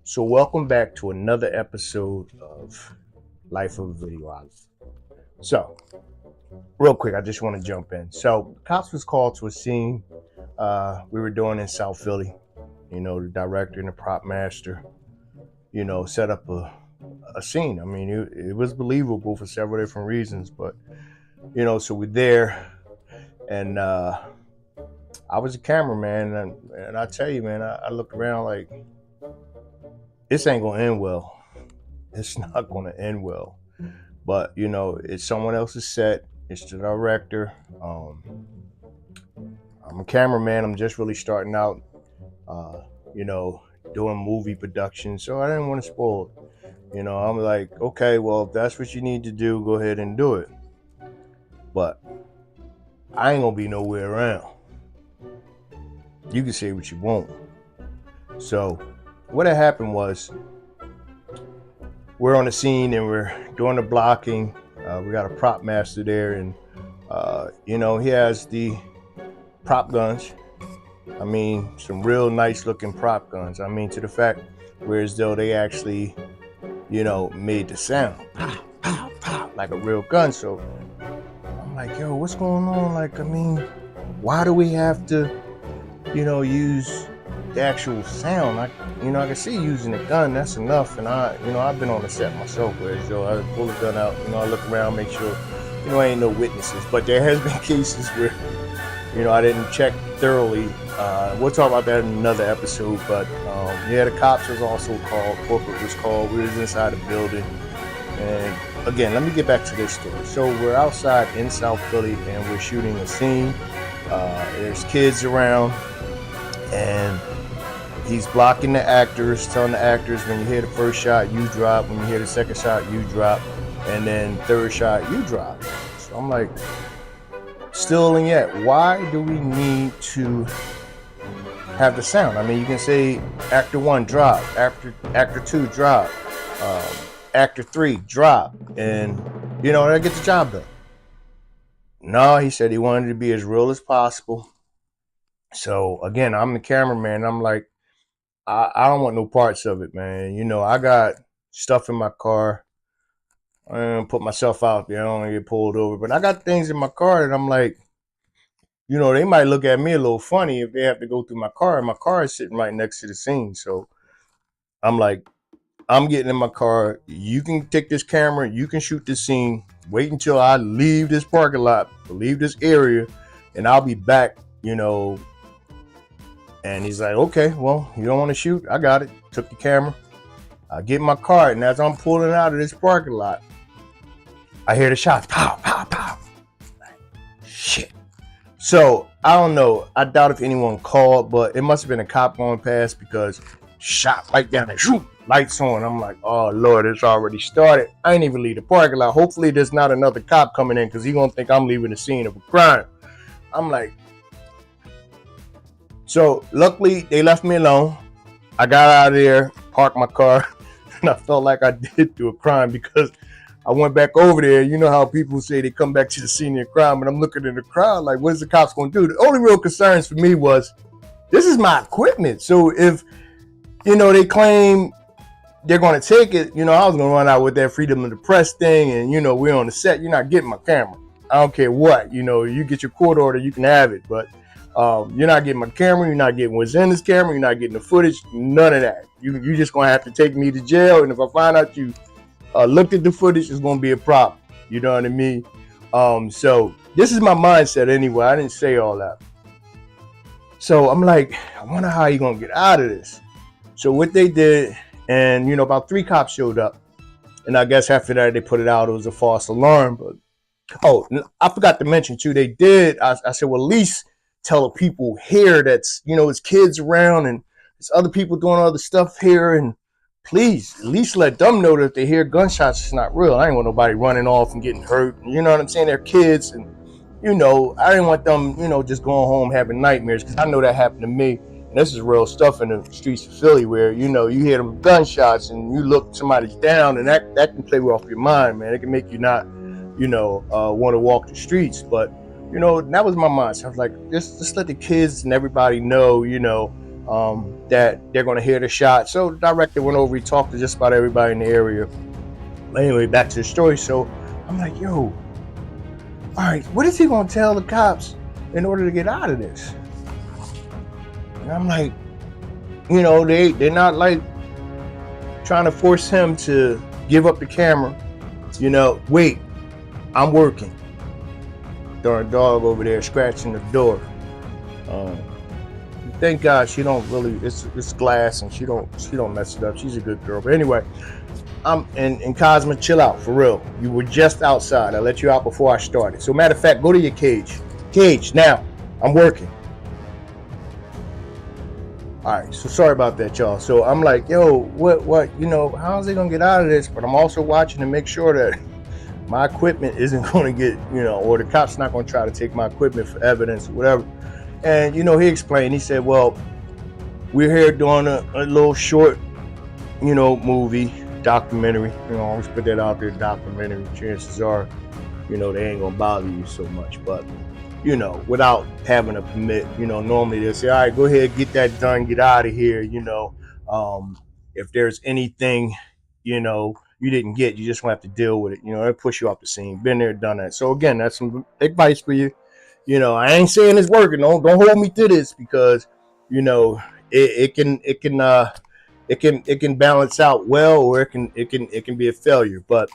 So, welcome back to another episode of Life of a Videographer. So, real quick, I just want to jump in. So, cops was called to a scene we were doing in South Philly. The director and the prop master, set up a scene. I mean, it was believable for several different reasons, but, so we're there, and I was a cameraman, and I tell you, man, I looked around like, this ain't going to end well. It's not going to end well. But it's someone else's set. It's the director. I'm a cameraman. I'm just really starting out. Uh, you know, doing movie production, so I didn't want to spoil it. I'm like, okay, well, if that's what you need to do, go ahead and do it. But I ain't gonna be nowhere around. You can say what you want. So what had happened was, we're on the scene and we're doing the blocking. We got a prop master there, and he has the prop guns. I mean, some real nice looking prop guns. I mean, to the fact where as though they actually, made the sound, pow, pow, pow, like a real gun. So I'm like, yo, what's going on? Like, I mean, why do we have to, use the actual sound? I can see using a gun, that's enough. And I've been on the set myself where I pull the gun out, I look around, make sure, ain't no witnesses. But there has been cases where, I didn't check thoroughly. We'll talk about that in another episode. But the cops was also called, corporate was called. We was inside the building. And again, let me get back to this story. So we're outside in South Philly and we're shooting a scene. There's kids around, and he's blocking the actors, telling the actors, when you hear the first shot, you drop. When you hear the second shot, you drop. And then third shot, you drop. So I'm like, still and yet, why do we need to have the sound? I mean, you can say actor one, drop. Actor two, drop. Actor three, drop. And, I get the job done. No, he said he wanted to be as real as possible. So again, I'm the cameraman. I'm like, I don't want no parts of it, man. I got stuff in my car. I don't put myself out there. I don't want to get pulled over. But I got things in my car that I'm like, they might look at me a little funny if they have to go through my car. And my car is sitting right next to the scene. So I'm like, I'm getting in my car. You can take this camera. You can shoot this scene. Wait until I leave this parking lot, leave this area, and I'll be back, And he's like, okay, well, you don't want to shoot? I got it. Took the camera. I get in my car, and as I'm pulling out of this parking lot, I hear the shots. Pow, pow, pow. Like, shit. So, I don't know. I doubt if anyone called, but it must have been a cop going past because shot right down there. Shoot. Lights on. I'm like, oh, Lord, it's already started. I ain't even leave the parking lot. Hopefully, there's not another cop coming in because he's going to think I'm leaving the scene of a crime. I'm like, so luckily, they left me alone. I got out of there, parked my car, and I felt like I did do a crime because I went back over there. You know how people say they come back to the scene of crime, and I'm looking in the crowd like, what is the cops going to do? The only real concerns for me was, this is my equipment. So if, they claim they're going to take it, I was going to run out with that freedom of the press thing, and, we're on the set. You're not getting my camera. I don't care what. You get your court order, you can have it, but you're not getting my camera. You're not getting what's in this camera. You're not getting the footage. None of that. You're just going to have to take me to jail, and if I find out you looked at the footage, it's going to be a problem. You know what I mean? So this is my mindset anyway. I didn't say all that. So I'm like, I wonder how you're going to get out of this. So what they did, and, about 3 cops showed up. And I guess after that, they put it out. It was a false alarm. But, I forgot to mention, too, they did. I said, well, at least tell the people here that's, it's kids around and there's other people doing other stuff here. And please, at least let them know that if they hear gunshots, it's not real. I ain't want nobody running off and getting hurt. You know what I'm saying? They're kids. And, I didn't want them, just going home having nightmares, because I know that happened to me. And this is real stuff in the streets of Philly where, you hear them gunshots and you look somebody's down, and that can play off your mind, man. It can make you not, want to walk the streets. But, that was my mindset. I was like, just let the kids and everybody know, that they're going to hear the shot. So the director went over, he talked to just about everybody in the area. Anyway, back to the story. So I'm like, yo, all right, what is he going to tell the cops in order to get out of this? And I'm like, you know, they're not like trying to force him to give up the camera. You know, wait, I'm working. Darn dog over there scratching the door. Thank God she don't really. It's glass and she don't mess it up. She's a good girl. But anyway, and Cosmo, chill out for real. You were just outside. I let you out before I started. So matter of fact, go to your cage. Cage now. I'm working. All right, so sorry about that, y'all. So I'm like, yo, what, you know, how's he gonna get out of this? But I'm also watching to make sure that my equipment isn't gonna get, you know, or the cop's not gonna try to take my equipment for evidence or whatever. And, you know, he explained, he said, well, we're here doing a little short, you know, movie, documentary. You know, I always put that out there, documentary. Chances are, you know, they ain't gonna bother you so much. But, you know, without having a permit, you know, normally they'll say, all right, go ahead, get that done, get out of here, you know. If there's anything, you know, you didn't get, you just want to have to deal with it. You know, they'll push you off the scene. Been there, done that. So again, that's some advice for you. You know, I ain't saying it's working. Don't hold me to this because, you know, it can balance out well, or it can be a failure. But,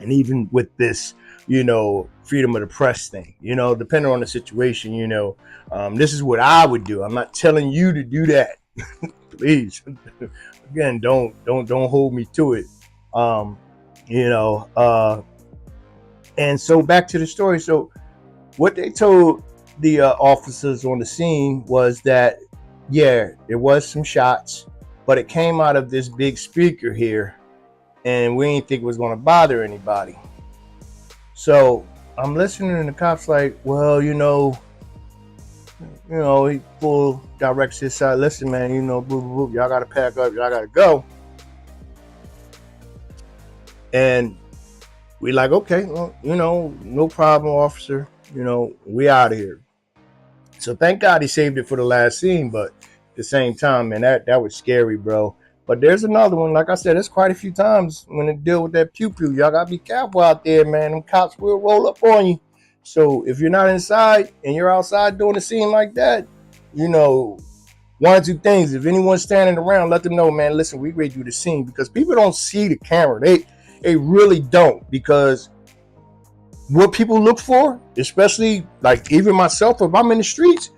and even with this, you know, freedom of the press thing, you know, depending on the situation, you know, this is what I would do. I'm not telling you to do that. Please, again, don't hold me to it. You know, and so back to the story. So what they told the officers on the scene was that, yeah, there was some shots, but it came out of this big speaker here, and we didn't think it was going to bother anybody. So I'm listening, and the cops like, well, you know, he full directs his side. Listen, man, you know, boo, boo, boo, y'all got to pack up, y'all got to go. And we like, okay, well, you know, no problem, officer. You know, we out of here. So thank God he saved it for the last scene, but at the same time, man, that was scary, bro. But there's another one. Like I said, there's quite a few times when they deal with that pew-pew. Y'all got to be careful out there, man. Them cops will roll up on you. So if you're not inside and you're outside doing a scene like that, you know, one or two things. If anyone's standing around, let them know, man, listen, we ready to do the scene, because people don't see the camera. They really don't, because what people look for, especially like even myself, if I'm in the streets,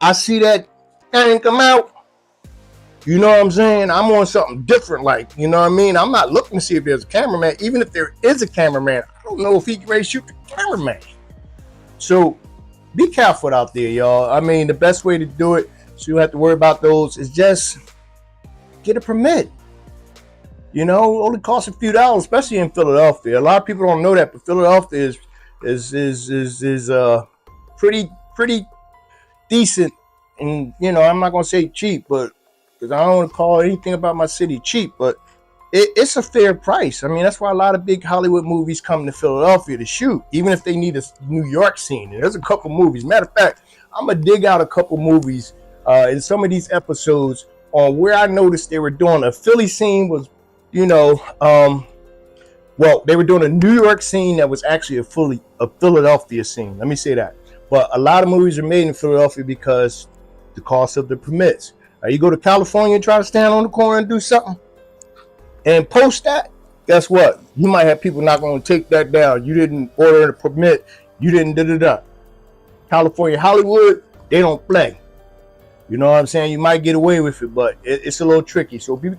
I see that thing come out. You know what I'm saying? I'm on something different, like, you know what I mean? I'm not looking to see if there's a cameraman. Even if there is a cameraman, I don't know if he can ready to shoot the cameraman. So be careful out there, y'all. I mean, the best way to do it, so you don't have to worry about those, is just get a permit. You know, it only costs a few dollars, especially in Philadelphia. A lot of people don't know that, but Philadelphia is pretty decent. And, you know, I'm not going to say cheap, but because I don't want to call anything about my city cheap, but it's a fair price. I mean, that's why a lot of big Hollywood movies come to Philadelphia to shoot, even if they need a New York scene. And there's a couple movies. Matter of fact, I'm going to dig out a couple movies in some of these episodes on where I noticed they were doing a Philly scene was, you know, well, they were doing a New York scene that was actually a Philadelphia scene. Let me say that. But a lot of movies are made in Philadelphia because the cost of the permits. You go to California and try to stand on the corner and do something and post that, guess what? You might have people not going to take that down. You didn't order a permit. You didn't da-da-da. California, Hollywood, they don't play. You know what I'm saying? You might get away with it, but it's a little tricky. So be,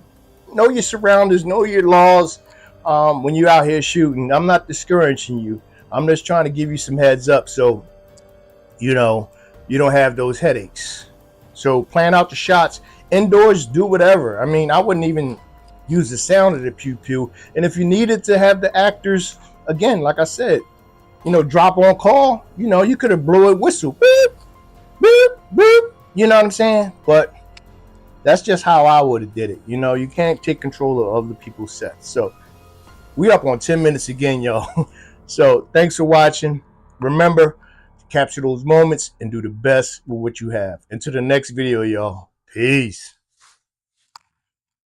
know your surroundings, know your laws when you're out here shooting. I'm not discouraging you. I'm just trying to give you some heads up so, you know, you don't have those headaches. So plan out the shots. Indoors, do whatever. I mean, I wouldn't even use the sound of the pew-pew. And if you needed to have the actors, again, like I said, you know, drop on call, you know, you could have blew a whistle. Beep, beep, beep. You know what I'm saying? But that's just how I would have did it. You know, you can't take control of other people's sets. So we up on 10 minutes again, y'all. So thanks for watching. Remember, capture those moments and do the best with what you have. Until the next video, y'all. Peace.